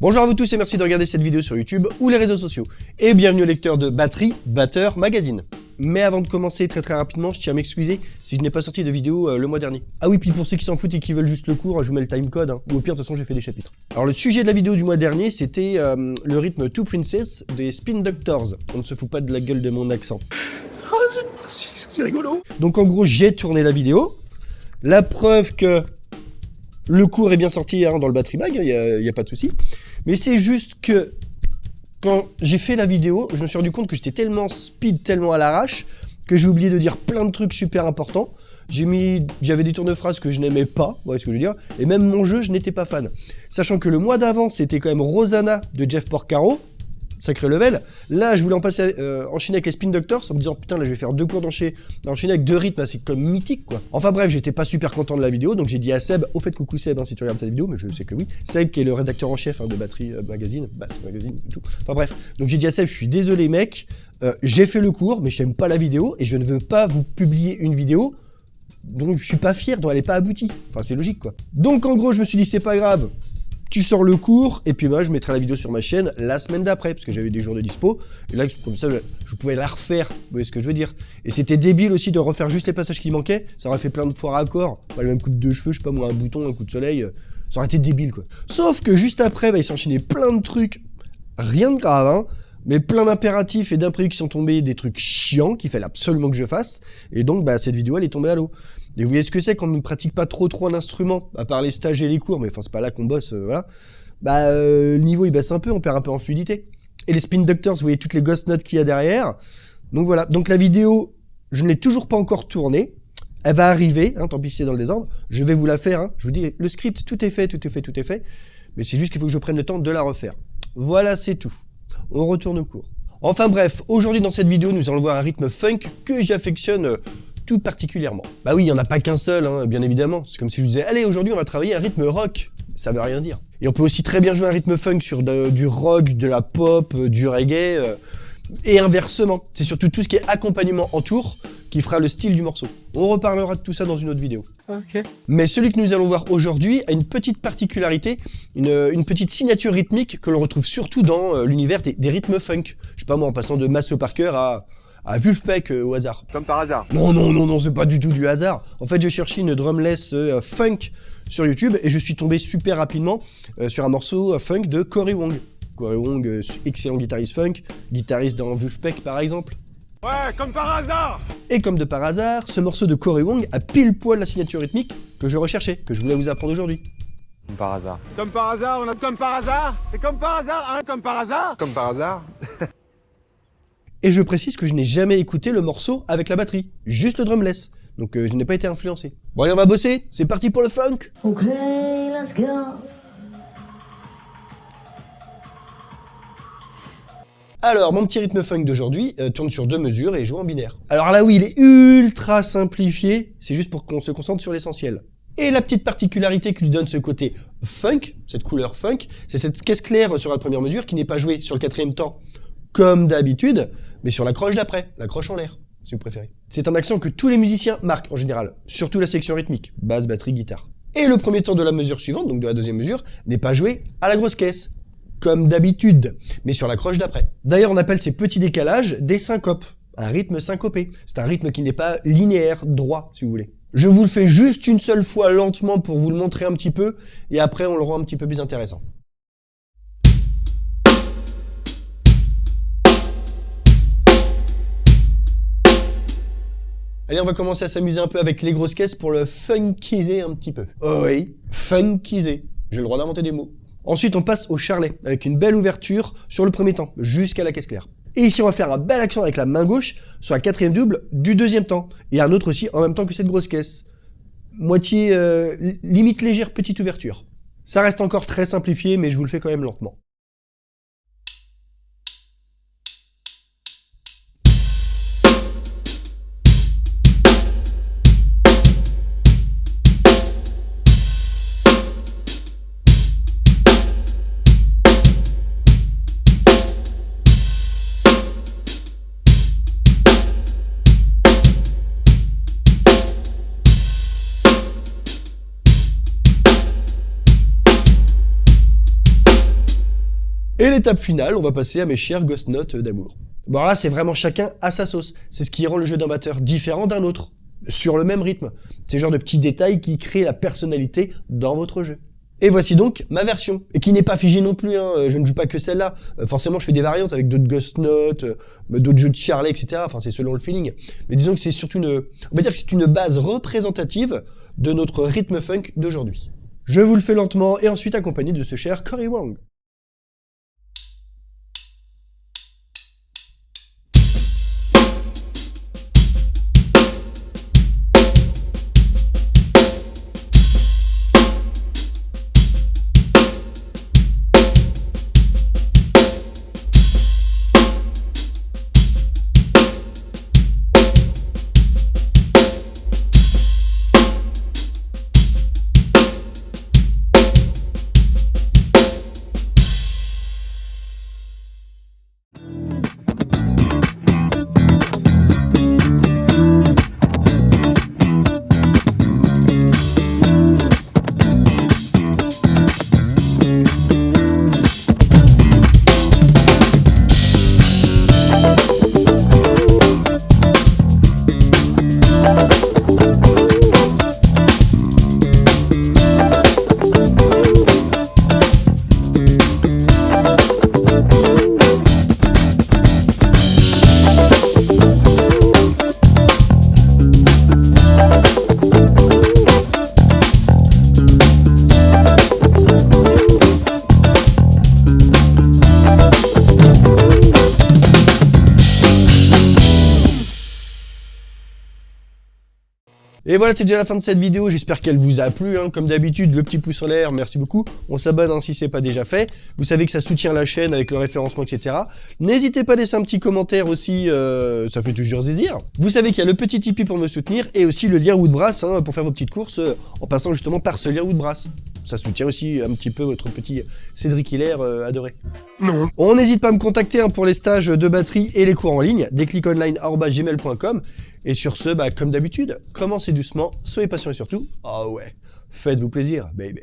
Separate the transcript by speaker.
Speaker 1: Bonjour à vous tous et merci de regarder cette vidéo sur YouTube ou les réseaux sociaux. Et bienvenue au lecteur de Batterie Batteur Magazine. Mais avant de commencer très rapidement, je tiens à m'excuser si je n'ai pas sorti de vidéo le mois dernier. Ah oui, puis pour ceux qui s'en foutent et qui veulent juste le cours, je vous mets le timecode, ou au pire de toute façon j'ai fait des chapitres. Alors le sujet de la vidéo du mois dernier, c'était le rythme Two Princess des Spin Doctors. On ne se fout pas de la gueule de mon accent.
Speaker 2: Oh, c'est rigolo.
Speaker 1: Donc en gros, j'ai tourné la vidéo. La preuve que le cours est bien sorti dans le Battery Mag, il n'y a pas de souci. Mais c'est juste que quand j'ai fait la vidéo, je me suis rendu compte que j'étais tellement speed, tellement à l'arrache, que j'ai oublié de dire plein de trucs super importants. J'avais des tours de phrases que je n'aimais pas, vous voyez ce que je veux dire, et même mon jeu, je n'étais pas fan. Sachant que le mois d'avant, c'était quand même Rosanna de Jeff Porcaro, sacré level. Là, je voulais enchaîner avec les Spin Doctors en me disant putain, là, je vais faire deux cours d'enchaîner avec deux rythmes, c'est comme mythique, quoi. Enfin bref, j'étais pas super content de la vidéo, donc j'ai dit à Seb, au fait, coucou Seb, si tu regardes cette vidéo, mais je sais que oui. Seb, qui est le rédacteur en chef de Battery Magazine, Magazine et tout. Enfin bref, donc j'ai dit à Seb, je suis désolé, mec, j'ai fait le cours, mais je n'aime pas la vidéo et je ne veux pas vous publier une vidéo donc je suis pas fier, dont elle est pas aboutie. Enfin, c'est logique, quoi. Donc en gros, je me suis dit, c'est pas grave. Tu sors le cours, et puis moi je mettrai la vidéo sur ma chaîne la semaine d'après, parce que j'avais des jours de dispo, et là, comme ça, je pouvais la refaire, vous voyez ce que je veux dire. Et c'était débile aussi de refaire juste les passages qui manquaient, ça aurait fait plein de fois raccord, pas le même coupe de cheveux, je sais pas moi, un bouton, un coup de soleil, ça aurait été débile, quoi. Sauf que juste après, il s'enchaînait plein de trucs, rien de grave, mais plein d'impératifs et d'imprévus qui sont tombés, des trucs chiants qu'il fallait absolument que je fasse, et donc cette vidéo elle est tombée à l'eau. Et vous voyez ce que c'est quand on ne pratique pas trop un instrument, à part les stages et les cours, mais enfin c'est pas là qu'on bosse, voilà. Le niveau il baisse un peu, on perd un peu en fluidité. Et les Spin Doctors, vous voyez toutes les ghost notes qu'il y a derrière. Donc voilà, donc la vidéo, je ne l'ai toujours pas encore tournée. Elle va arriver, tant pis si c'est dans le désordre. Je vais vous la faire, je vous dis, le script, tout est fait. Mais c'est juste qu'il faut que je prenne le temps de la refaire. Voilà, c'est tout. On retourne au cours. Enfin bref, aujourd'hui dans cette vidéo, nous allons voir un rythme funk que j'affectionne tout particulièrement. Bah oui, il n'y en a pas qu'un seul, bien évidemment. C'est comme si je disais, allez, aujourd'hui on va travailler un rythme rock. Ça veut rien dire. Et on peut aussi très bien jouer un rythme funk sur du rock, de la pop, du reggae, et inversement. C'est surtout tout ce qui est accompagnement en tour qui fera le style du morceau. On reparlera de tout ça dans une autre vidéo.
Speaker 2: Ok.
Speaker 1: Mais celui que nous allons voir aujourd'hui a une petite particularité, une petite signature rythmique que l'on retrouve surtout dans l'univers des rythmes funk. Je sais pas moi, en passant de Maceo Parker à Vulfpeck au hasard.
Speaker 2: Comme par hasard.
Speaker 1: Non, c'est pas du tout du hasard. En fait, j'ai cherché une drumless funk sur YouTube et je suis tombé super rapidement sur un morceau funk de Cory Wong. Cory Wong, excellent guitariste funk, guitariste dans Vulfpeck par exemple.
Speaker 2: Ouais, comme par hasard.
Speaker 1: Et comme de par hasard, ce morceau de Cory Wong a pile poil la signature rythmique que je recherchais, que je voulais vous apprendre aujourd'hui.
Speaker 2: Comme par hasard. Comme par hasard, on a comme par hasard. C'est comme par hasard, comme par hasard. Comme par hasard.
Speaker 1: Et je précise que je n'ai jamais écouté le morceau avec la batterie, juste le drumless. Donc je n'ai pas été influencé. Bon allez, on va bosser, c'est parti pour le funk.
Speaker 3: Ok, let's go.
Speaker 1: Alors, mon petit rythme funk d'aujourd'hui tourne sur 2 mesures et joue en binaire. Alors là oui, il est ultra simplifié, c'est juste pour qu'on se concentre sur l'essentiel. Et la petite particularité qui lui donne ce côté funk, cette couleur funk, c'est cette caisse claire sur la première mesure qui n'est pas jouée sur le 4e temps, comme d'habitude, mais sur la croche d'après, la croche en l'air, si vous préférez. C'est un accent que tous les musiciens marquent en général, surtout la section rythmique, basse, batterie, guitare. Et le premier temps de la mesure suivante, donc de la 2e mesure, n'est pas joué à la grosse caisse, comme d'habitude, mais sur la croche d'après. D'ailleurs, on appelle ces petits décalages des syncopes, un rythme syncopé. C'est un rythme qui n'est pas linéaire, droit, si vous voulez. Je vous le fais juste une seule fois lentement pour vous le montrer un petit peu, et après on le rend un petit peu plus intéressant. Allez, on va commencer à s'amuser un peu avec les grosses caisses pour le funkiser un petit peu. Oh oui, funkiser. J'ai le droit d'inventer des mots. Ensuite, on passe au charlet, avec une belle ouverture sur le premier temps, jusqu'à la caisse claire. Et ici, on va faire un bel accent avec la main gauche sur la 4e double du 2e temps. Et un autre aussi en même temps que cette grosse caisse. Moitié, limite légère petite ouverture. Ça reste encore très simplifié, mais je vous le fais quand même lentement. Et l'étape finale, on va passer à mes chers Ghost Notes d'amour. Bon là, c'est vraiment chacun à sa sauce. C'est ce qui rend le jeu d'un batteur différent d'un autre, sur le même rythme. C'est le genre de petits détails qui créent la personnalité dans votre jeu. Et voici donc ma version, et qui n'est pas figée non plus, hein. Je ne joue pas que celle-là. Forcément, je fais des variantes avec d'autres Ghost Notes, d'autres jeux de Charlet, etc. Enfin, c'est selon le feeling. Mais disons que c'est surtout on va dire que c'est une base représentative de notre rythme funk d'aujourd'hui. Je vous le fais lentement, et ensuite accompagné de ce cher Cory Wong. Et voilà, c'est déjà la fin de cette vidéo, j'espère qu'elle vous a plu, hein. Comme d'habitude, le petit pouce en l'air, merci beaucoup. On s'abonne hein, si c'est pas déjà fait. Vous savez que ça soutient la chaîne avec le référencement, etc. N'hésitez pas à laisser un petit commentaire aussi, ça fait toujours plaisir. Vous savez qu'il y a le petit Tipeee pour me soutenir, et aussi le lien Woodbrass hein, pour faire vos petites courses, en passant justement par ce lien Woodbrass. Ça soutient aussi un petit peu votre petit Cédric Hilaire adoré.
Speaker 2: Non.
Speaker 1: On n'hésite pas à me contacter hein, pour les stages de batterie et les cours en ligne, décliconline@gmail.com. Et sur ce, comme d'habitude, commencez doucement, soyez patients et surtout, faites-vous plaisir, baby.